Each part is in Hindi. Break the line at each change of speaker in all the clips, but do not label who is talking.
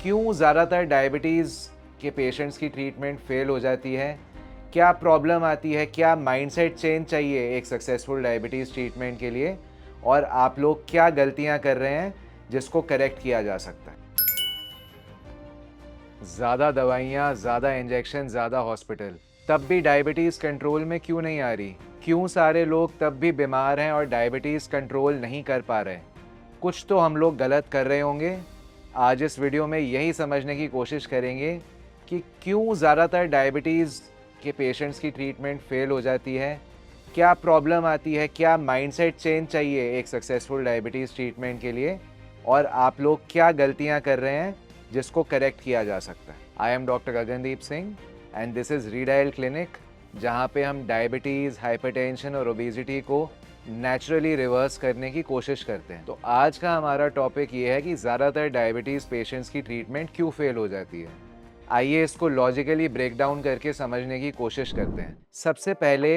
क्यों ज़्यादातर डायबिटीज़ के पेशेंट्स की ट्रीटमेंट फेल हो जाती है? क्या प्रॉब्लम आती है? क्या माइंडसेट चेंज चाहिए एक सक्सेसफुल डायबिटीज़ ट्रीटमेंट के लिए? और आप लोग क्या गलतियां कर रहे हैं जिसको करेक्ट किया जा सकता है? ज़्यादा दवाइयाँ, ज़्यादा इंजेक्शन, ज़्यादा हॉस्पिटल, तब भी डायबिटीज़ कंट्रोल में क्यों नहीं आ रही? क्यों सारे लोग तब भी बीमार हैं और डायबिटीज़ कंट्रोल नहीं कर पा रहे? कुछ तो हम लोग गलत कर रहे होंगे। आज इस वीडियो में यही समझने की कोशिश करेंगे कि क्यों ज़्यादातर डायबिटीज़ के पेशेंट्स की ट्रीटमेंट फेल हो जाती है, क्या प्रॉब्लम आती है, क्या माइंडसेट चेंज चाहिए एक सक्सेसफुल डायबिटीज़ ट्रीटमेंट के लिए, और आप लोग क्या गलतियां कर रहे हैं जिसको करेक्ट किया जा सकता है। I am doctor Gagandeep Singh and this is redial clinic, जहाँ पे हम डायबिटीज़, हाइपरटेंशन और ओबेसिटी को नेचुरली रिवर्स करने की कोशिश करते हैं। तो आज का हमारा टॉपिक ये है कि ज़्यादातर डायबिटीज़ पेशेंट्स की ट्रीटमेंट क्यों फेल हो जाती है। आइए इसको लॉजिकली ब्रेक डाउन करके समझने की कोशिश करते हैं। सबसे पहले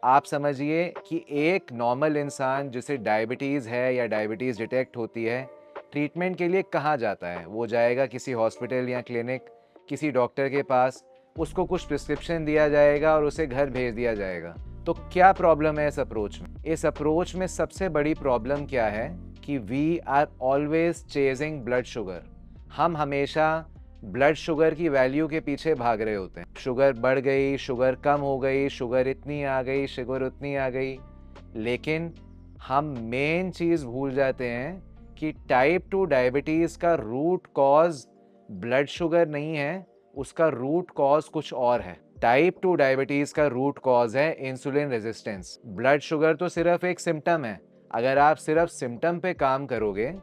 आप समझिए कि एक नॉर्मल इंसान जिसे डायबिटीज़ है या डायबिटीज़ डिटेक्ट होती है, ट्रीटमेंट के लिए कहाँ जाता है? वो जाएगा किसी हॉस्पिटल या क्लिनिक, किसी डॉक्टर के पास, उसको कुछ प्रिस्क्रिप्शन दिया जाएगा और उसे घर भेज दिया जाएगा। तो क्या प्रॉब्लम है इस अप्रोच में? इस अप्रोच में सबसे बड़ी प्रॉब्लम क्या है कि we are always chasing blood sugar. हम हमेशा ब्लड शुगर की वैल्यू के पीछे भाग रहे होते हैं। शुगर बढ़ गई, शुगर कम हो गई, शुगर इतनी आ गई, शुगर उतनी आ गई, लेकिन हम मेन चीज़ भूल जाते हैं कि टाइप 2 डायबिटीज़ का रूट कॉज ब्लड शुगर नहीं है, उसका रूट कॉज कुछ और है। टाइप 2 डायबिटीज़ का रूट कॉज है इंसुलिन रेजिस्टेंस। ब्लड शुगर तो सिर्फ एक सिम्टम है। अगर आप सिर्फ सिम्टम पे काम करोगे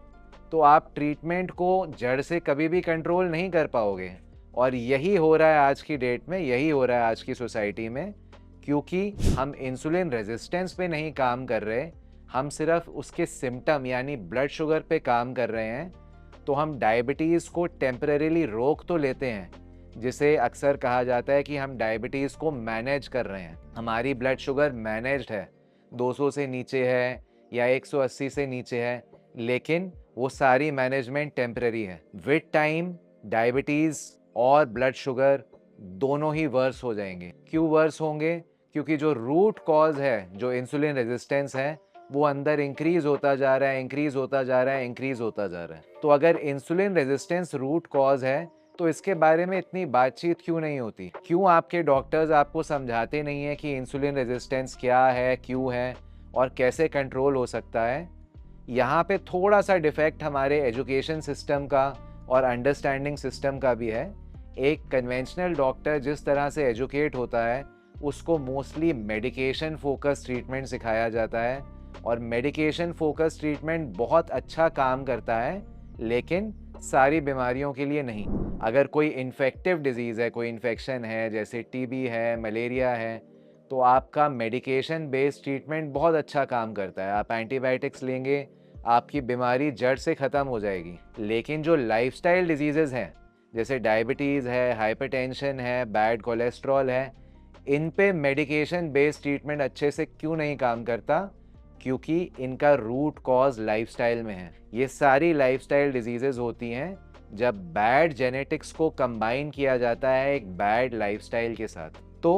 तो आप ट्रीटमेंट को जड़ से कभी भी कंट्रोल नहीं कर पाओगे। और यही हो रहा है आज की डेट में, यही हो रहा है आज की सोसाइटी में, क्योंकि हम इंसुलिन रेजिस्टेंस पे नहीं काम कर रहे, हम सिर्फ उसके सिम्टम यानी ब्लड शुगर पे काम कर रहे हैं। तो हम डायबिटीज़ को टेम्परेरीली रोक तो लेते हैं, जिसे अक्सर कहा जाता है कि हम डायबिटीज़ को मैनेज कर रहे हैं। हमारी ब्लड शुगर मैनेज्ड है, 200 से नीचे है या 180 से नीचे है, लेकिन वो सारी मैनेजमेंट टेम्परेरी है। विद टाइम डायबिटीज़ और ब्लड शुगर दोनों ही वर्स हो जाएंगे। क्यों वर्स होंगे? क्योंकि जो रूट कॉज है, जो इंसुलिन रेजिस्टेंस है, वो अंदर इंक्रीज होता जा रहा है, इंक्रीज होता जा रहा है, इंक्रीज होता जा रहा है। तो अगर इंसुलिन रेजिस्टेंस रूट कॉज है तो इसके बारे में इतनी बातचीत क्यों नहीं होती? क्यों आपके डॉक्टर्स आपको समझाते नहीं है कि इंसुलिन रेजिस्टेंस क्या है, क्यों है और कैसे कंट्रोल हो सकता है? यहाँ पे थोड़ा सा डिफेक्ट हमारे एजुकेशन सिस्टम का और अंडरस्टैंडिंग सिस्टम का भी है। एक कन्वेंशनल डॉक्टर जिस तरह से एजुकेट होता है, उसको मोस्टली मेडिकेशन फोकस ट्रीटमेंट सिखाया जाता है, और मेडिकेशन फोकस ट्रीटमेंट बहुत अच्छा काम करता है, लेकिन सारी बीमारियों के लिए नहीं। अगर कोई इन्फेक्टिव डिजीज़ है, कोई इन्फेक्शन है, जैसे टीबी है, मलेरिया है, तो आपका मेडिकेशन बेस्ड ट्रीटमेंट बहुत अच्छा काम करता है। आप एंटीबायोटिक्स लेंगे, आपकी बीमारी जड़ से ख़त्म हो जाएगी। लेकिन जो लाइफस्टाइल डिजीज़ेज़ हैं, जैसे डायबिटीज़ है, हाइपरटेंशन है, बैड कोलेस्ट्रॉल है, इन पे मेडिकेशन बेस्ड ट्रीटमेंट अच्छे से क्यों नहीं काम करता? क्योंकि इनका रूट कॉज लाइफस्टाइल में है। ये सारी लाइफस्टाइल डिजीज़ेज़ होती हैं जब बैड जेनेटिक्स को कंबाइन किया जाता है एक बैड लाइफस्टाइल के साथ। तो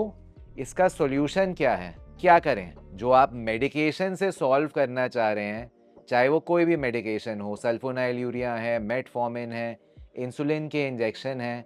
इसका सॉल्यूशन क्या है? क्या करें? जो आप मेडिकेशन से सॉल्व करना चाह रहे हैं, चाहे वो कोई भी मेडिकेशन हो, सल्फोनाइल यूरिया है, मेटफॉर्मिन है, इंसुलिन के इंजेक्शन हैं,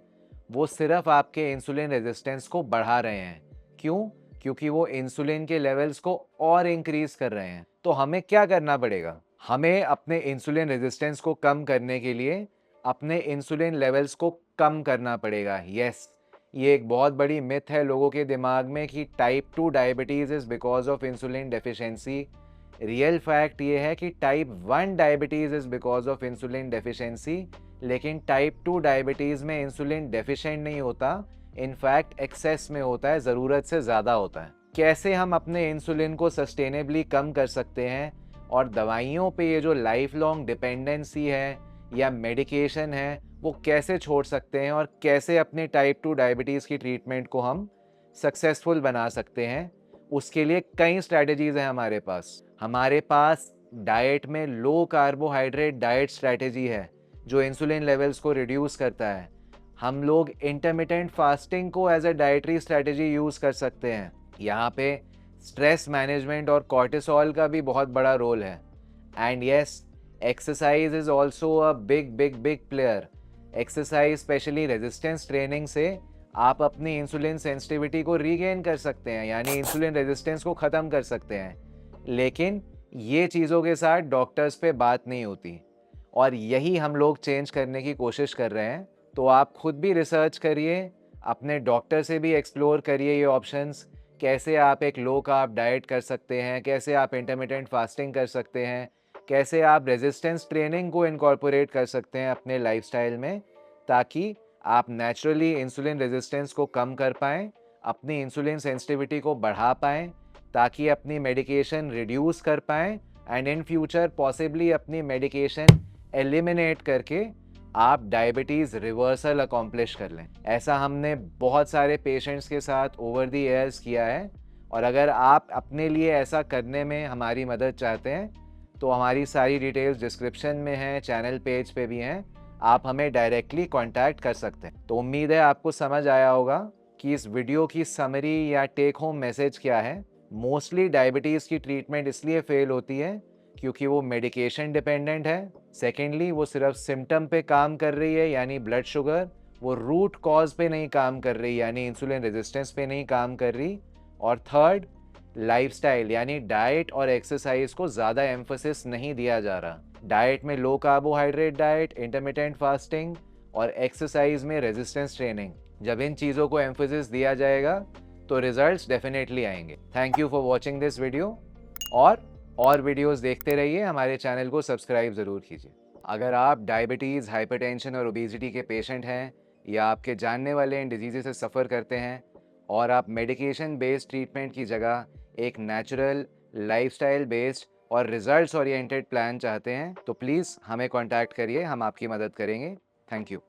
वो सिर्फ आपके इंसुलिन रेजिस्टेंस को बढ़ा रहे हैं। क्यों? क्योंकि वो इंसुलिन के लेवल्स को और इंक्रीज कर रहे हैं। तो हमें क्या करना पड़ेगा? हमें अपने इंसुलिन रेजिस्टेंस को कम करने के लिए अपने इंसुलिन लेवल्स को कम करना पड़ेगा। यस, ये एक बहुत बड़ी मिथ है लोगों के दिमाग में कि type 2 diabetes is because of insulin deficiency. Real fact ये है कि type 1 diabetes is because of insulin deficiency, लेकिन टाइप 2 डायबिटीज़ में इंसुलिन डेफिशिएंट नहीं होता, इनफैक्ट एक्सेस में होता है, ज़रूरत से ज़्यादा होता है। कैसे हम अपने इंसुलिन को सस्टेनेबली कम कर सकते हैं और दवाइयों पे ये जो लाइफ लॉन्ग डिपेंडेंसी है या मेडिकेशन है, वो कैसे छोड़ सकते हैं और कैसे अपने टाइप 2 डायबिटीज़ की ट्रीटमेंट को हम सक्सेसफुल बना सकते हैं, उसके लिए कई स्ट्रैटेजीज़ हैं हमारे पास। हमारे पास डाइट में लो कार्बोहाइड्रेट डाइट स्ट्रैटेजी है, जो इंसुलिन लेवल्स को रिड्यूस करता है। हम लोग इंटरमिटेंट फास्टिंग को as a dietary strategy use कर सकते हैं। यहाँ पे स्ट्रेस मैनेजमेंट और कॉर्टिसोल का भी बहुत बड़ा रोल है। And yes, exercise is also a big big big player. Exercise specially resistance training से आप अपनी इंसुलिन सेंसिटिविटी को रीगेन कर सकते हैं, यानी इंसुलिन रेजिस्टेंस को ख़त्म कर सकते हैं। लेकिन ये चीज़ों के साथ डॉक्टर्स पे बात नहीं होती, और यही हम लोग चेंज करने की कोशिश कर रहे हैं। तो आप खुद भी रिसर्च करिए, अपने डॉक्टर से भी एक्सप्लोर करिए ये ऑप्शंस, कैसे आप एक लो कार्ब डाइट कर सकते हैं, कैसे आप इंटरमिटेंट फास्टिंग कर सकते हैं, कैसे आप रेजिस्टेंस ट्रेनिंग को इनकॉर्पोरेट कर सकते हैं अपने लाइफस्टाइल में, ताकि आप नेचुरली इंसुलिन रेजिस्टेंस को कम कर पाएँ, अपनी इंसुलिन सेंसिटिविटी को बढ़ा पाएँ, ताकि अपनी मेडिकेशन रिड्यूस कर पाएँ एंड इन फ्यूचर पॉसिबली अपनी मेडिकेशन एलिमिनेट करके आप डायबिटीज़ रिवर्सल अकॉम्प्लिश कर लें। ऐसा हमने बहुत सारे पेशेंट्स के साथ ओवर द ईयर्स किया है, और अगर आप अपने लिए ऐसा करने में हमारी मदद चाहते हैं तो हमारी सारी डिटेल्स डिस्क्रिप्शन में हैं, चैनल पेज पे भी हैं, आप हमें डायरेक्टली कांटेक्ट कर सकते हैं। तो उम्मीद है आपको समझ आया होगा कि इस वीडियो की समरी या टेक होम मैसेज क्या है। मोस्टली डायबिटीज़ की ट्रीटमेंट इसलिए फेल होती है क्योंकि वो मेडिकेशन डिपेंडेंट है। सेकेंडली, वो सिर्फ सिम्टम पे काम कर रही है यानी ब्लड शुगर, वो रूट कॉज पे नहीं काम कर रही यानी इंसुलिन रेजिस्टेंस पे नहीं काम कर रही। और थर्ड, लाइफस्टाइल यानी डाइट और एक्सरसाइज को ज़्यादा एम्फोसिस नहीं दिया जा रहा। डाइट में लो कार्बोहाइड्रेट डाइट, इंटरमिटेंट फास्टिंग और एक्सरसाइज में रेजिस्टेंस ट्रेनिंग, जब इन चीज़ों को एम्फोसिस दिया जाएगा तो रिजल्ट्स डेफिनेटली आएंगे। Thank you for watching this video, और वीडियोस देखते रहिए, हमारे चैनल को सब्सक्राइब ज़रूर कीजिए। अगर आप डायबिटीज़, हाइपरटेंशन और ओबेसिटी के पेशेंट हैं, या आपके जानने वाले इन डिजीज़ से सफ़र करते हैं, और आप मेडिकेशन बेस्ड ट्रीटमेंट की जगह एक नेचुरल, लाइफस्टाइल बेस्ड और रिजल्ट्स ओरिएंटेड प्लान चाहते हैं, तो प्लीज़ हमें कॉन्टैक्ट करिए, हम आपकी मदद करेंगे। Thank you.